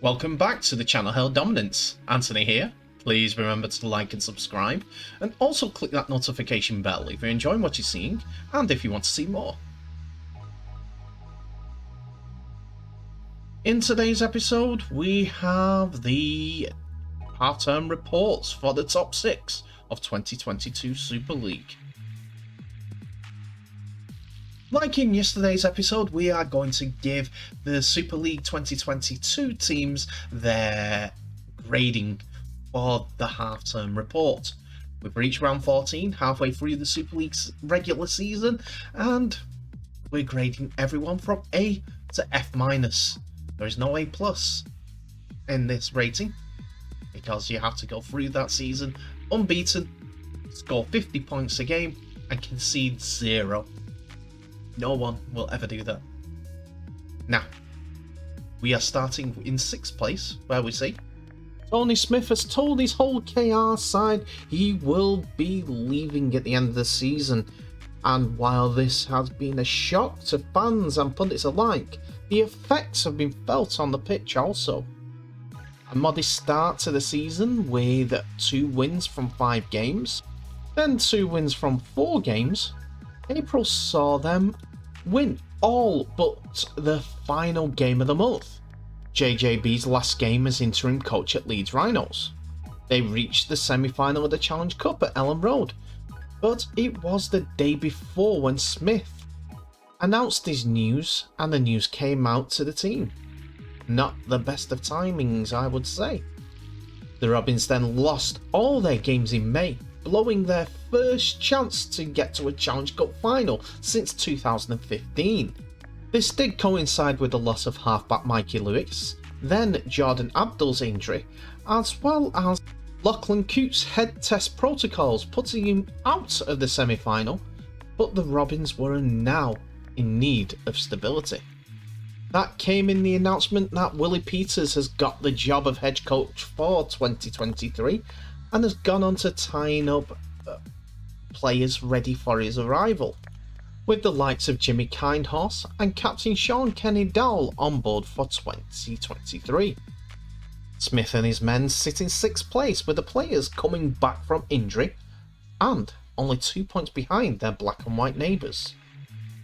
Welcome back to the channel Hell Dominance. Anthony here. Please remember to like and subscribe, and also click that notification bell if you're enjoying what you're seeing and if you want to see more. In today's episode, we have the half-term reports for the top 6 of 2022 Super League. Like in yesterday's episode, we are going to give the Super League 2022 teams their grading for the half-term report. We've reached round 14, halfway through the Super League's regular season, and we're grading everyone from A to F-. There is no A+ in this rating, because you have to go through that season unbeaten, score 50 points a game, and concede 0. No one will ever do that. Now, we are starting in 6th place, where we see Tony Smith has told his whole KR side he will be leaving at the end of the season. And while this has been a shock to fans and pundits alike, the effects have been felt on the pitch also. A modest start to the season with 2 wins from 5 games, then 2 wins from 4 games. April saw them win all but the final game of the month, JJB's last game as interim coach at Leeds Rhinos. They reached the semi-final of the Challenge Cup at Ellen Road, but it was the day before when Smith announced his news, and the news came out to the team. Not the best of timings, I would say. The Robins then lost all their games in May, blowing their first chance to get to a Challenge Cup final since 2015. This did coincide with the loss of halfback Mikey Lewis, then Jordan Abdul's injury, as well as Lachlan Coote's head test protocols putting him out of the semi-final, but the Robins were now in need of stability. That came in the announcement that Willie Peters has got the job of head coach for 2023 and has gone on to tying up players ready for his arrival, with the likes of Jimmy Kindhorse and Captain Sean Kenny Dowell on board for 2023. Smith and his men sit in 6th place, with the players coming back from injury and only 2 points behind their black and white neighbours,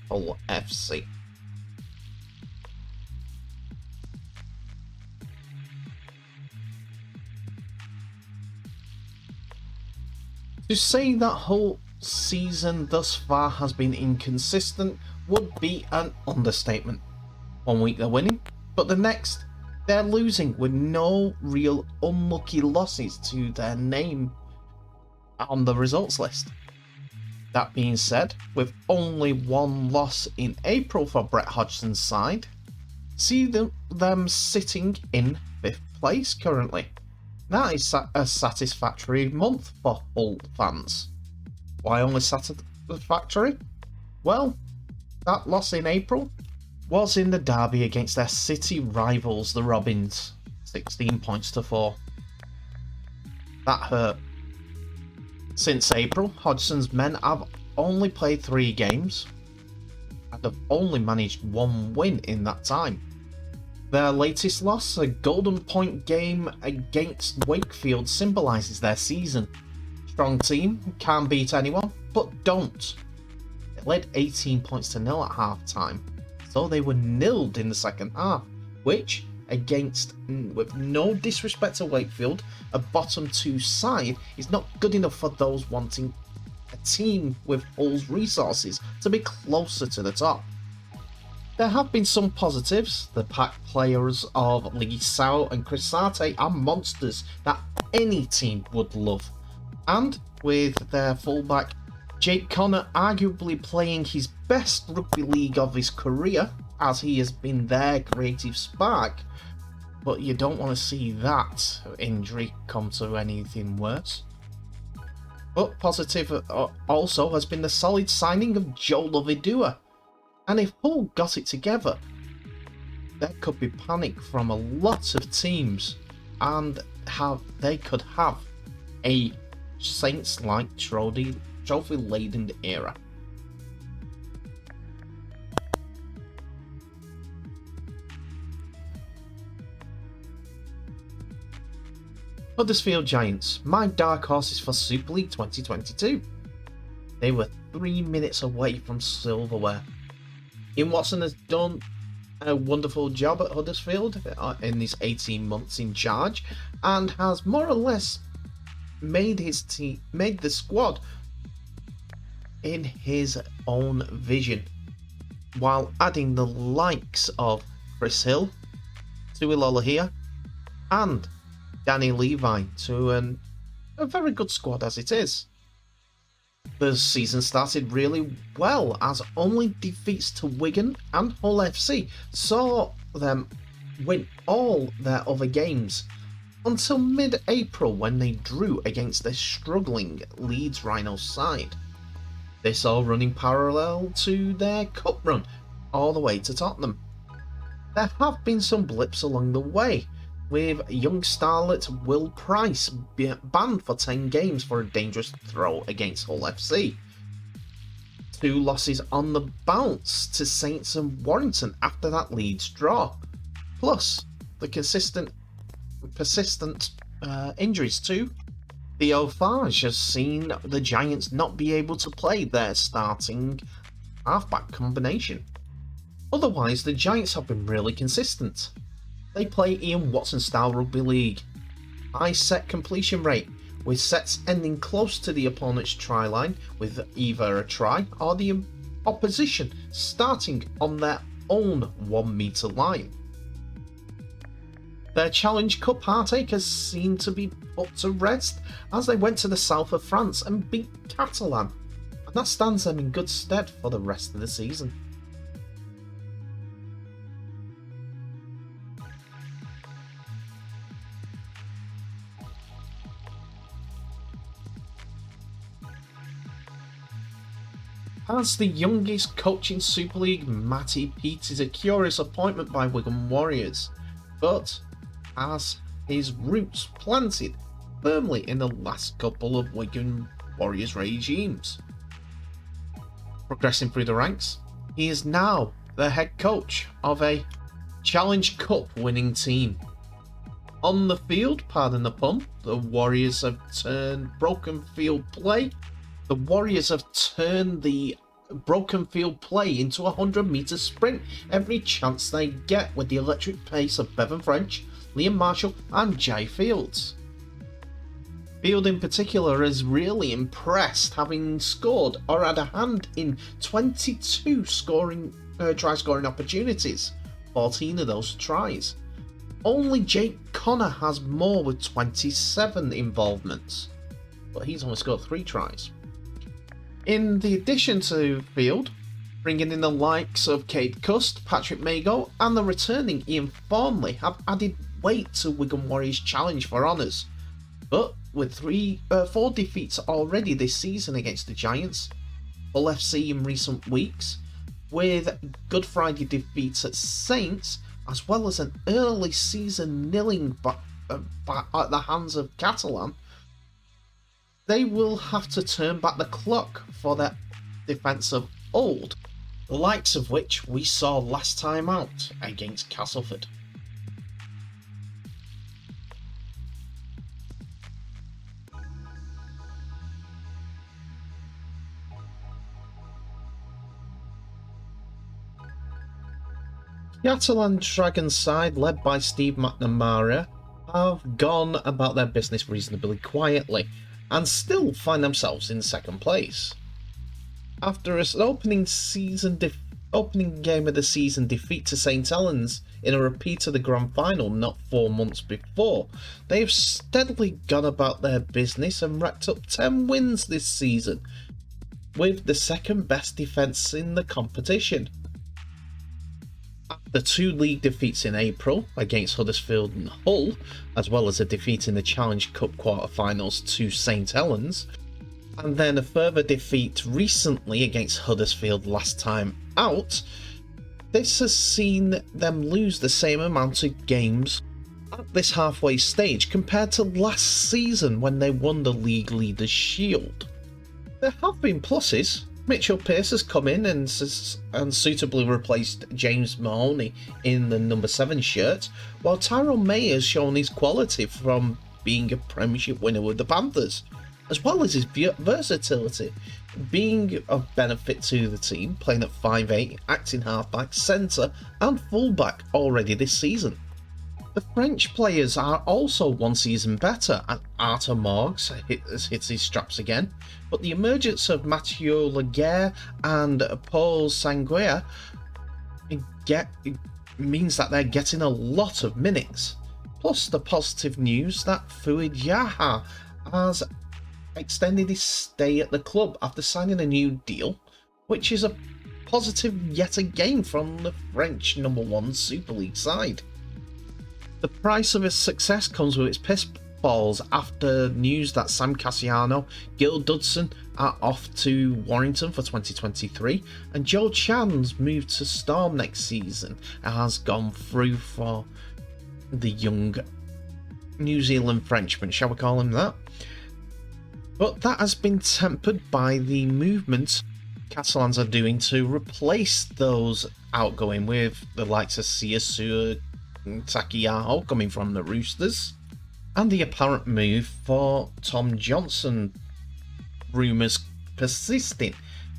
Hull FC. To say that Hull season thus far has been inconsistent would be an understatement. One week they're winning, but the next they're losing, with no real unlucky losses to their name on the results list. That being said, with only 1 loss in April for Brett Hodgson's side, see them sitting in 5th place currently. That is a satisfactory month for Hull fans. Why only satisfactory? Well, that loss in April was in the derby against their city rivals, the Robins, 16 points to 4. That hurt. Since April, Hodgson's men have only played 3 games and have only managed 1 win in that time. Their latest loss, a Golden Point game against Wakefield, symbolises their season. Strong team, can beat anyone, but don't. They led 18 points to 0 at half time, so they were nilled in the second half, which, against, with no disrespect to Wakefield, a bottom 2 side, is not good enough for those wanting a team with Hull's resources to be closer to the top. There have been some positives. The pack players of Lee Sao and Chris Sarte are monsters that any team would love. And with their fullback Jake Connor arguably playing his best rugby league of his career, as he has been their creative spark, but you don't want to see that injury come to anything worse. But positive also has been the solid signing of Joe Lovidua. And if Hull got it together, there could be panic from a lot of teams, and they could have a Saints-like trophy-laden era. Huddersfield Giants, my dark horses for Super League 2022. They were 3 minutes away from silverware. Ian Watson has done a wonderful job at Huddersfield in his 18 months in charge, and has more or less made the squad in his own vision, while adding the likes of Chris Hill, Tui Lolohea, and Danny Levi to a very good squad as it is. The season started really well, as only defeats to Wigan and Hull FC saw them win all their other games, until mid-April when they drew against their struggling Leeds Rhinos side. This all running parallel to their cup run all the way to Tottenham. There have been some blips along the way, with young starlet Will Price banned for 10 games for a dangerous throw against Hull FC. 2 losses on the bounce to Saints and Warrington after that Leeds draw, plus the persistent injuries too. Theo Farge has seen the Giants not be able to play their starting halfback combination. Otherwise, the Giants have been really consistent. They play Ian Watson style rugby league. High set completion rate, with sets ending close to the opponent's try line with either a try or the opposition starting on their own 1 metre line. Their Challenge Cup heartache has seemed to be put to rest as they went to the south of France and beat Catalan, and that stands them in good stead for the rest of the season. As the youngest coach in Super League, Matty Peet is a curious appointment by Wigan Warriors, but has his roots planted firmly in the last couple of Wigan Warriors regimes. Progressing through the ranks, he is now the head coach of a Challenge Cup winning team. On the field, pardon the pun, the Warriors have turned the broken field play into a 100-metre sprint every chance they get, with the electric pace of Bevan French, Liam Marshall and Jai Fields. Field in particular has really impressed, having scored or had a hand in 22 try-scoring opportunities, 14 of those tries. Only Jake Connor has more with 27 involvements, but he's only scored 3 tries. In the addition to Field, bringing in the likes of Cade Cust, Patrick Mago and the returning Ian Thornley have added weight to Wigan Warriors' challenge for honours. But with 4 defeats already this season against the Giants, Hull FC in recent weeks, with Good Friday defeats at Saints, as well as an early season nilling at the hands of Catalan, they will have to turn back the clock for their defence of old, the likes of which we saw last time out against Castleford. Catalan Dragons side, led by Steve McNamara, have gone about their business reasonably quietly and still find themselves in second place. After an opening game of the season defeat to St Helens in a repeat of the grand final not 4 months before, they have steadily gone about their business and racked up 10 wins this season, with the second best defence in the competition. After 2 league defeats in April against Huddersfield and Hull, as well as a defeat in the Challenge Cup quarter-finals to St Helens, and then a further defeat recently against Huddersfield last time out, this has seen them lose the same amount of games at this halfway stage compared to last season when they won the League Leaders' Shield. There have been pluses. Mitchell Pearce has come in and suitably replaced James Mahoney in the number 7 shirt, while Tyrone May has shown his quality from being a Premiership winner with the Panthers, as well as his versatility, being of benefit to the team, playing at 5'8", acting halfback, centre and fullback already this season. The French players are also one season better, and Arthur Morgs has hit his straps again, but the emergence of Mathieu Laguerre and Paul Sanguia means that they're getting a lot of minutes. Plus the positive news that Fouad Zaha has extended his stay at the club after signing a new deal, which is a positive yet again from the French #1 Super League side. The price of his success comes with its pitfalls after news that Sam Cassiano, Gil Dudson are off to Warrington for 2023, and Joe Chan's move to Storm next season has gone through for the young New Zealand Frenchman, shall we call him that? But that has been tempered by the movement Catalans are doing to replace those outgoing with the likes of Siasu and Takiyaho coming from the Roosters, and the apparent move for Tom Johnson, rumours persisting,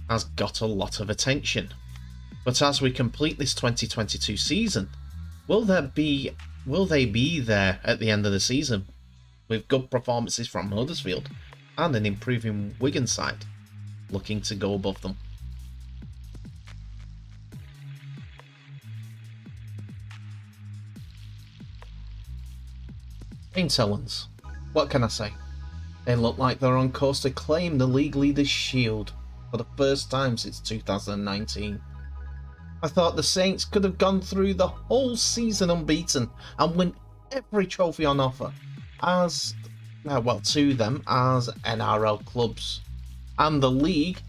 has got a lot of attention. But as we complete this 2022 season, will they be there at the end of the season with good performances from Huddersfield and an improving Wigan side looking to go above them? St Helens, what can I say? They look like they're on course to claim the League Leaders Shield for the first time since 2019. I thought the Saints could have gone through the whole season unbeaten and win every trophy on offer to them as NRL clubs, and the league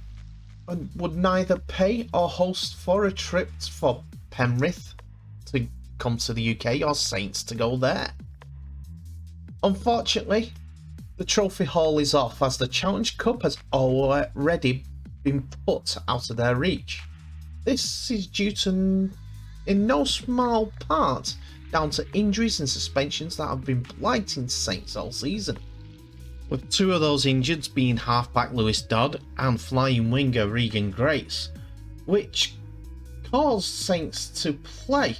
would neither pay or host for a trip for Penrith to come to the UK or Saints to go there. Unfortunately, the trophy haul is off as the Challenge Cup has already been put out of their reach. This is due to, in no small part, down to injuries and suspensions that have been blighting Saints all season, with two of those injured being halfback Lewis Dodd and flying winger Regan Grace, which caused Saints to play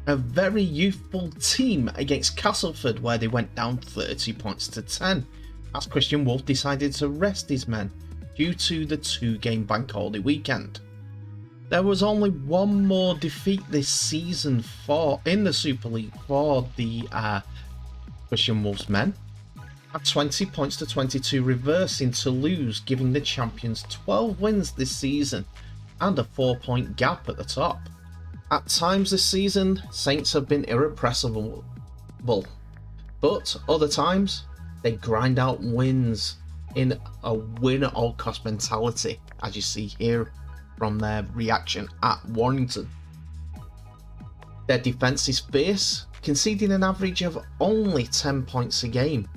a very youthful team against Castleford, where they went down 30 points to 10, as Christian Wolf decided to rest his men due to the 2-game bank holiday weekend. There was only one more defeat this season in the Super League for the Christian Wolf's men, at 20 points to 22, reversing Toulouse, giving the champions 12 wins this season and a 4-point gap at the top. At times this season, Saints have been irrepressible, but other times they grind out wins in a win-at-all-cost mentality, as you see here from their reaction at Warrington. Their defence is fierce, conceding an average of only 10 points a game.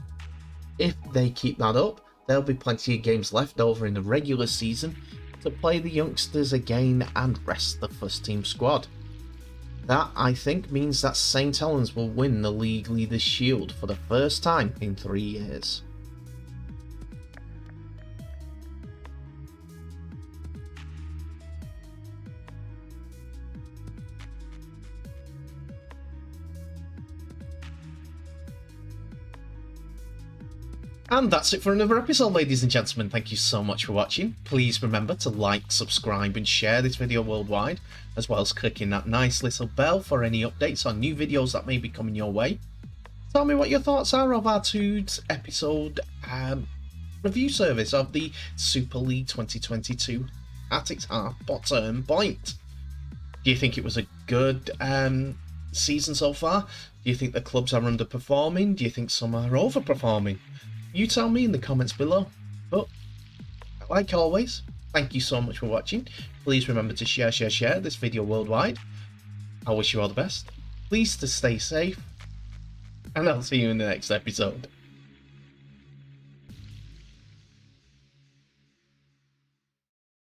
If they keep that up, there'll be plenty of games left over in the regular season to play the youngsters again and rest the first team squad. That, I think, means that St Helens will win the League Leaders Shield for the first time in 3 years. And that's it for another episode, ladies and gentlemen. Thank you so much for watching. Please remember to like, subscribe and share this video worldwide, as well as clicking that nice little bell for any updates on new videos that may be coming your way. Tell me what your thoughts are of our 2-episode review service of the Super League 2022 at its half-bottom point. Do you think it was a good season so far? Do you think the clubs are underperforming? Do you think some are overperforming? You tell me in the comments below. But, like always, thank you so much for watching. Please remember to share this video worldwide. I wish you all the best. Please to stay safe. And I'll see you in the next episode.